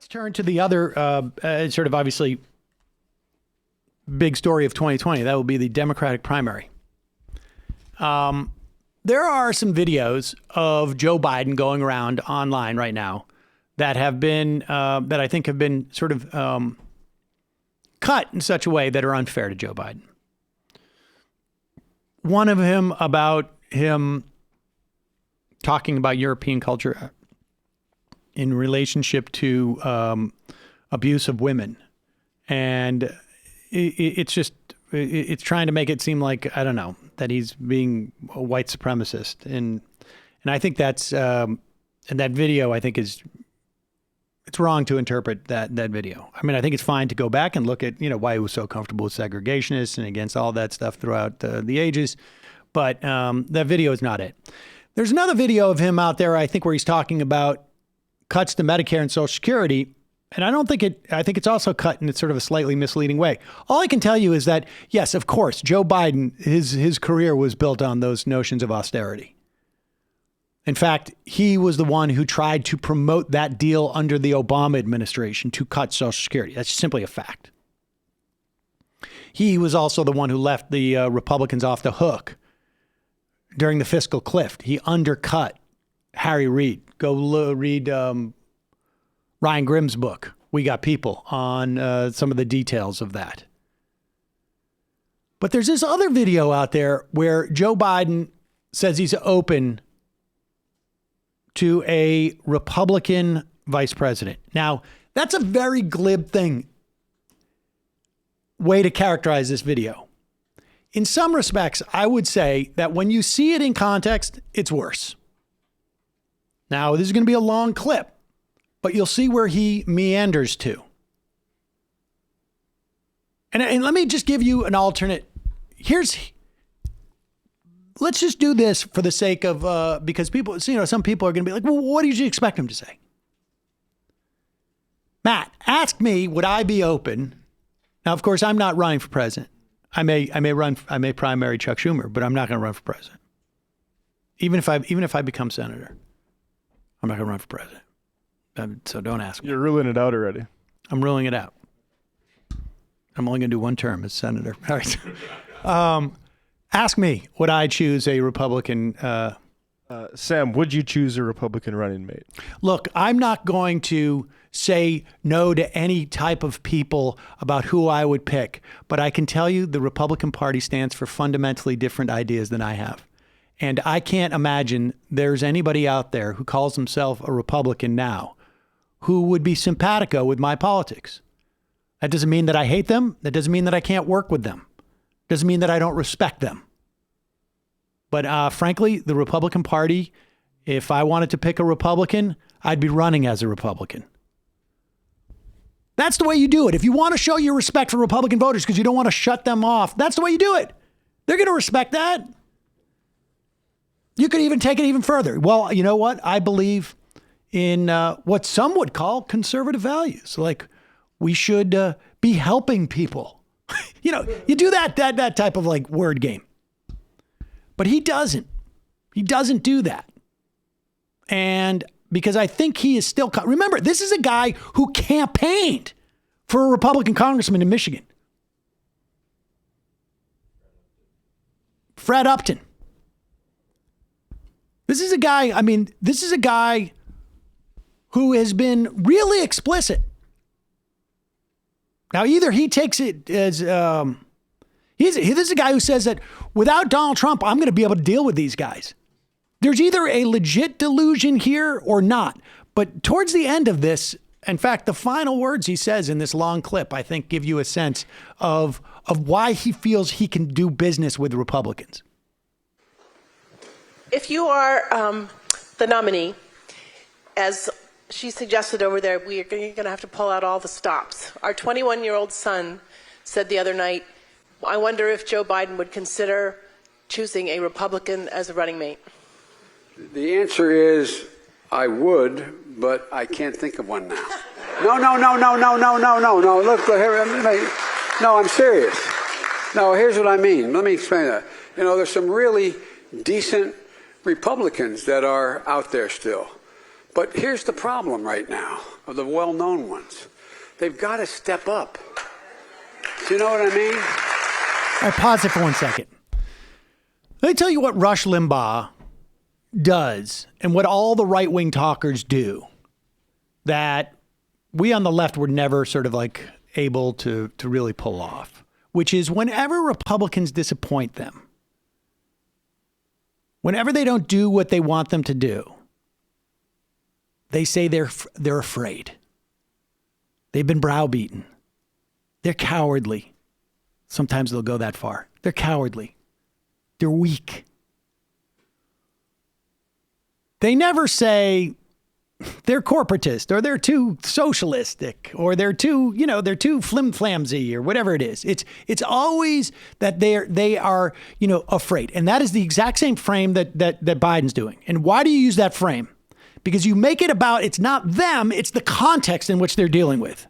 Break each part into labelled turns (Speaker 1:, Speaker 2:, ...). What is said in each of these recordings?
Speaker 1: Let's turn to the other sort of obviously big story of 2020. That will be the Democratic primary. There are some videos of Joe Biden going around online right now that have been, that I think have been sort of cut in such a way that are unfair to Joe Biden. One of him about him talking about European culture in relationship to abuse of women. And it's just, it's trying to make it seem like, I don't know, that he's being a white supremacist. And I think that's, and that video, I think it's wrong to interpret that video. I mean, I think it's fine to go back and look at, why he was so comfortable with segregationists and against all that stuff throughout the ages. But that video is not it. There's another video of him out there, I think, where he's talking about cuts to Medicare and Social Security. And I think it's also cut in sort of a slightly misleading way. All I can tell you is that, yes, of course, Joe Biden, his career was built on those notions of austerity. In fact, he was the one who tried to promote that deal under the Obama administration to cut Social Security. That's simply a fact. He was also the one who left the Republicans off the hook during the fiscal cliff. He undercut Harry Reid. Go read Ryan Grimm's book, We Got People, on some of the details of that. But there's this other video out there where Joe Biden says he's open to a Republican vice president. Now, that's a very glib way to characterize this video. In some respects, I would say that when you see it in context, it's worse. Now, this is going to be a long clip, but you'll see where he meanders to. And let me just give you an alternate. Let's just do this for the sake of, because people, some people are going to be like, well, what did you expect him to say? Matt, ask me, would I be open? Now, of course, I'm not running for president. I may primary Chuck Schumer, but I'm not going to run for president. Even if I become senator, I'm not going to run for president. So don't ask me.
Speaker 2: You're ruling it out already.
Speaker 1: I'm ruling it out. I'm only going to do one term as senator. All right. Ask me, would I choose a Republican?
Speaker 2: Sam, would you choose a Republican running mate?
Speaker 1: Look, I'm not going to say no to any type of people about who I would pick, but I can tell you the Republican Party stands for fundamentally different ideas than I have. And I can't imagine there's anybody out there who calls himself a Republican now who would be simpatico with my politics. That doesn't mean that I hate them. That doesn't mean that I can't work with them. Doesn't mean that I don't respect them. But frankly, the Republican Party, if I wanted to pick a Republican, I'd be running as a Republican. That's the way you do it. If you want to show your respect for Republican voters because you don't want to shut them off, that's the way you do it. They're going to respect that. You could even take it even further. Well, you know what? I believe in what some would call conservative values. Like we should be helping people. You do that type of like word game. But he doesn't. He doesn't do that. And because I think he is still, remember, this is a guy who campaigned for a Republican congressman in Michigan. Fred Upton. This is a guy who has been really explicit. Now, either he takes it as, this is a guy who says that without Donald Trump, I'm going to be able to deal with these guys. There's either a legit delusion here or not. But towards the end of this, in fact, the final words he says in this long clip, I think, give you a sense of why he feels he can do business with Republicans.
Speaker 3: If you are the nominee, as she suggested over there, you're going to have to pull out all the stops. Our 21-year-old son said the other night, I wonder if Joe Biden would consider choosing a Republican as a running mate.
Speaker 4: The answer is I would, but I can't think of one now. No. Look here. No, I'm serious. No, here's what I mean. Let me explain that. There's some really decent Republicans that are out there still. But here's the problem right now of the well-known ones. They've got to step up. Do you know what I mean?
Speaker 1: All right, pause it for 1 second. Let me tell you what Rush Limbaugh does and what all the right-wing talkers do that we on the left were never sort of like able to really pull off, which is whenever Republicans disappoint them, whenever they don't do what they want them to do, they say they're afraid. They've been browbeaten. They're cowardly. Sometimes they'll go that far. They're cowardly. They're weak. They never say they're corporatist or they're too socialistic or they're too flim-flamsy or whatever it is. It's always that they are, afraid. And that is the exact same frame that Biden's doing. And why do you use that frame? Because you make it about, it's not them, it's the context in which they're dealing with.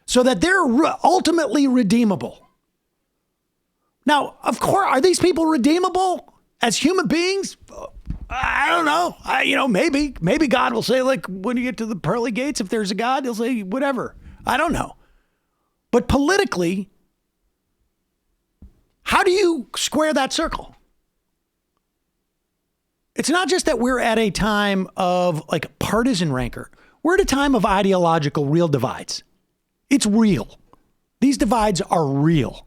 Speaker 1: So that they're ultimately redeemable. Now, of course, are these people redeemable as human beings? I don't know. Maybe God will say, like, when you get to the pearly gates, if there's a God, he'll say whatever. I don't know. But politically, how do you square that circle? It's not just that we're at a time of like partisan rancor. We're at a time of ideological real divides. It's real. These divides are real.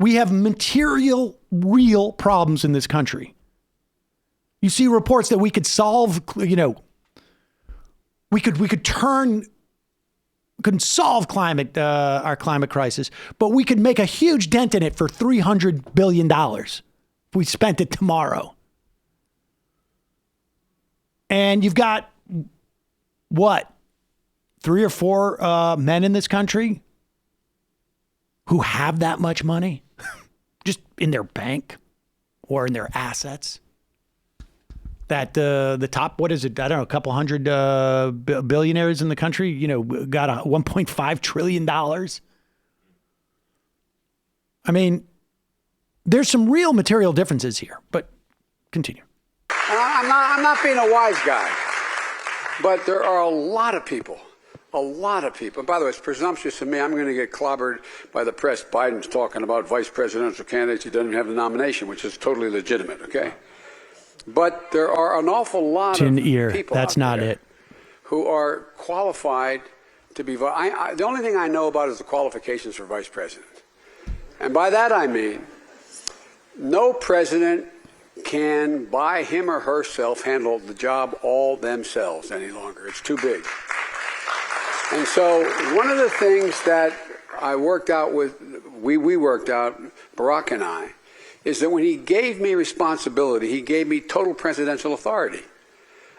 Speaker 1: We have material, real problems in this country. You see reports that we could solve, we could couldn't solve our climate crisis, but we could make a huge dent in it for $300 billion if we spent it tomorrow. And you've got, what, 3 or 4 men in this country who have that much money just in their bank or in their assets. That the top, what is it? I don't know, a couple hundred billionaires in the country, got $1.5 trillion. I mean, there's some real material differences here, but continue.
Speaker 4: I'm not being a wise guy, but there are a lot of people. And by the way, it's presumptuous of me. I'm going to get clobbered by the press. Biden's talking about vice presidential candidates. He doesn't have the nomination, which is totally legitimate, okay? But there are an awful lot of people
Speaker 1: That's not it.
Speaker 4: Who are qualified to be. The only thing I know about is the qualifications for vice president. And by that I mean, no president can, by him or herself, handle the job all themselves any longer. It's too big. And so one of the things that I worked out we worked out, Barack and I, is that when he gave me responsibility, he gave me total presidential authority.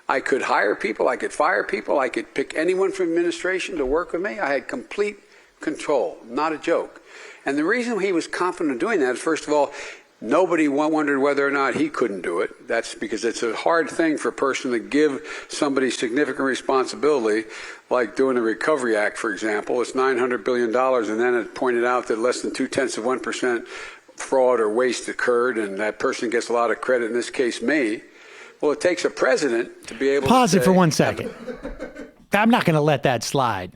Speaker 4: I could hire people, I could fire people, I could pick anyone from administration to work with me. I had complete control, not a joke. And the reason he was confident in doing that is, first of all, nobody wondered whether or not he couldn't do it. That's because it's a hard thing for a person to give somebody significant responsibility, like doing the Recovery Act, for example. It's $900 billion, and then it pointed out that less than 0.2% fraud or waste occurred, and that person gets a lot of credit, in this case me. Well, it takes a president to be able
Speaker 1: Pause
Speaker 4: to
Speaker 1: it for 1 second. I'm not going to let that slide.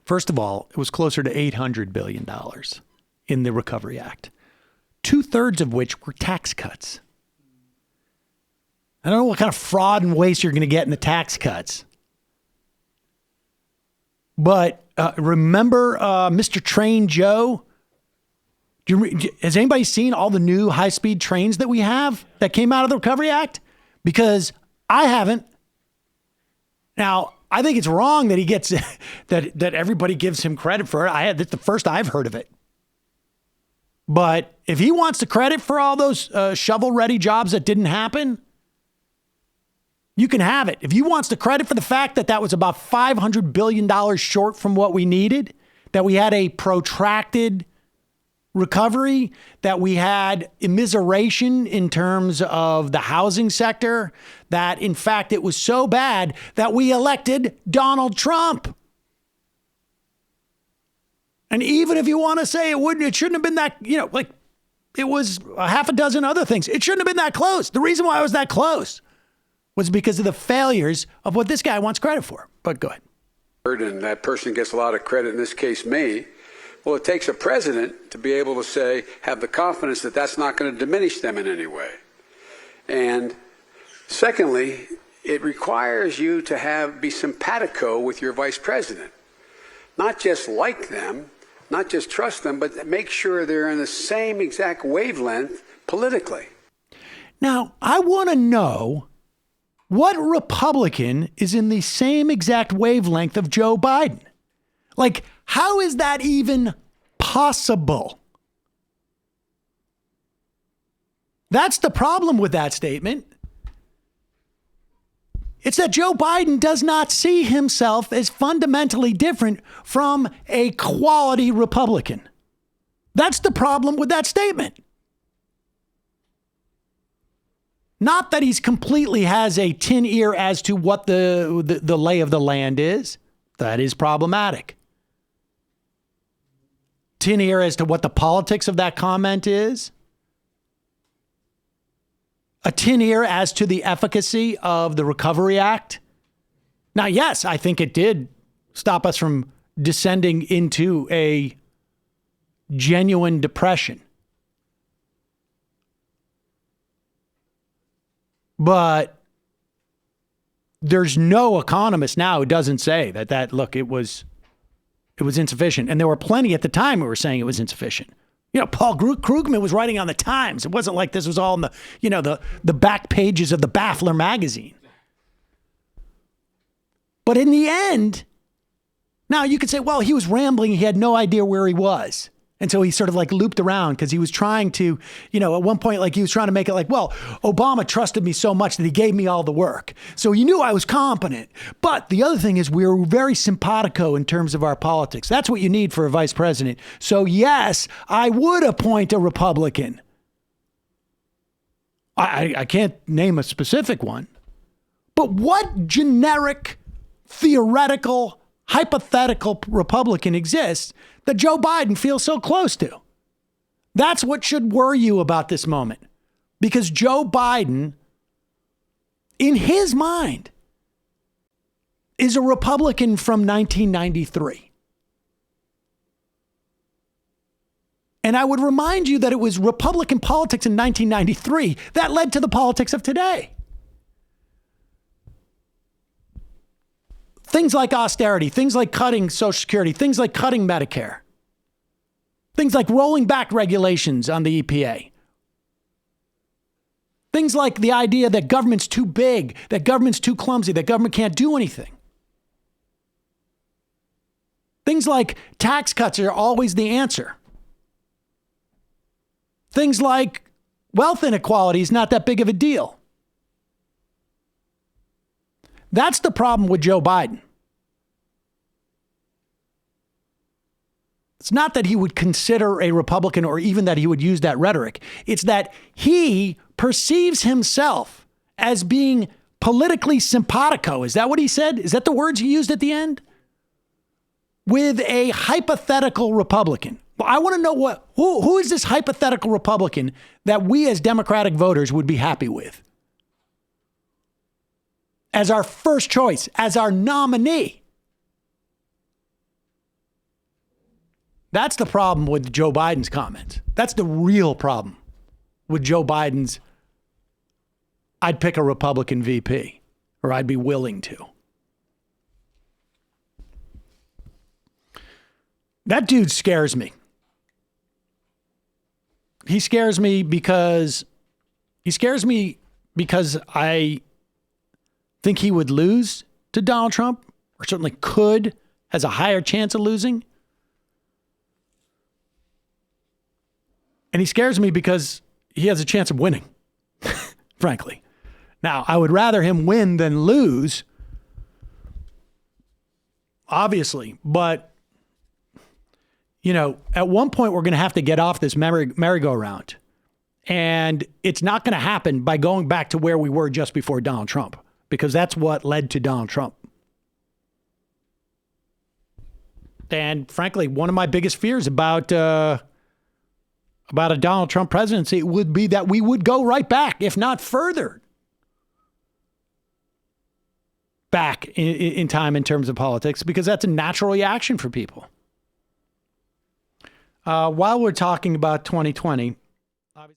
Speaker 1: First of all, it was closer to $800 billion in the Recovery Act. 2/3 of which were tax cuts. I don't know what kind of fraud and waste you're going to get in the tax cuts. But remember Mr. Train Joe? Has anybody seen all the new high-speed trains that we have that came out of the Recovery Act? Because I haven't. Now, I think it's wrong that he gets that everybody gives him credit for it. That's the first I've heard of it. But if he wants the credit for all those shovel-ready jobs that didn't happen, you can have it. If he wants the credit for the fact that was about $500 billion short from what we needed, that we had a protracted recovery, that we had immiseration in terms of the housing sector, that in fact it was so bad that we elected Donald Trump. And even if you want to say it shouldn't have been that, it was a half a dozen other things. It shouldn't have been that close. The reason why it was that close was because of the failures of what this guy wants credit for. But go ahead.
Speaker 4: And that person gets a lot of credit, in this case, me. Well, it takes a president to be able to say, have the confidence that that's not going to diminish them in any way. And secondly, it requires you to be simpatico with your vice president. Not just like them, not just trust them, but make sure they're in the same exact wavelength politically.
Speaker 1: Now, I want to know what Republican is in the same exact wavelength of Joe Biden. Like, how is that even possible? That's the problem with that statement. It's that Joe Biden does not see himself as fundamentally different from a quality Republican. That's the problem with that statement. Not that he's completely has a tin ear as to what the lay of the land is. That is problematic. Tin ear as to what the politics of that comment is. A tin ear as to the efficacy of the Recovery Act. Now, yes, I think it did stop us from descending into a genuine depression. But there's no economist now who doesn't say that look, it was insufficient. And there were plenty at the time who were saying it was insufficient. You know, Paul Krugman was writing on the Times. It wasn't like this was all in the back pages of the Baffler magazine. But in the end, now you could say, well, he was rambling. He had no idea where he was. And so he sort of like looped around because he was trying to, at one point, like he was trying to make it like, well, Obama trusted me so much that he gave me all the work. So he knew I was competent. But the other thing is we were very simpatico in terms of our politics. That's what you need for a vice president. So yes, I would appoint a Republican. I can't name a specific one. But what generic, theoretical, hypothetical Republican exists that Joe Biden feels so close to? That's what should worry you about this moment. Because Joe Biden, in his mind, is a Republican from 1993. And I would remind you that it was Republican politics in 1993 that led to the politics of today. Things like austerity, things like cutting Social Security, things like cutting Medicare, things like rolling back regulations on the EPA, things like the idea that government's too big, that government's too clumsy, that government can't do anything. Things like tax cuts are always the answer. Things like wealth inequality is not that big of a deal. That's the problem with Joe Biden. It's not that he would consider a Republican or even that he would use that rhetoric. It's that he perceives himself as being politically simpatico. Is that what he said? Is that the words he used at the end? With a hypothetical Republican. Well, I want to know who is this hypothetical Republican that we as Democratic voters would be happy with as our first choice, as our nominee. That's the problem with Joe Biden's comments. That's the real problem with Joe Biden's, I'd pick a Republican VP, or I'd be willing to. That dude scares me. He scares me because I think he would lose to Donald Trump, or certainly has a higher chance of losing. And he scares me because he has a chance of winning, frankly. Now, I would rather him win than lose, obviously. But, at one point, we're going to have to get off this merry-go-round. And it's not going to happen by going back to where we were just before Donald Trump, because that's what led to Donald Trump. And frankly, one of my biggest fears about a Donald Trump presidency would be that we would go right back, if not further, back in time in terms of politics, because that's a natural reaction for people. While we're talking about 2020,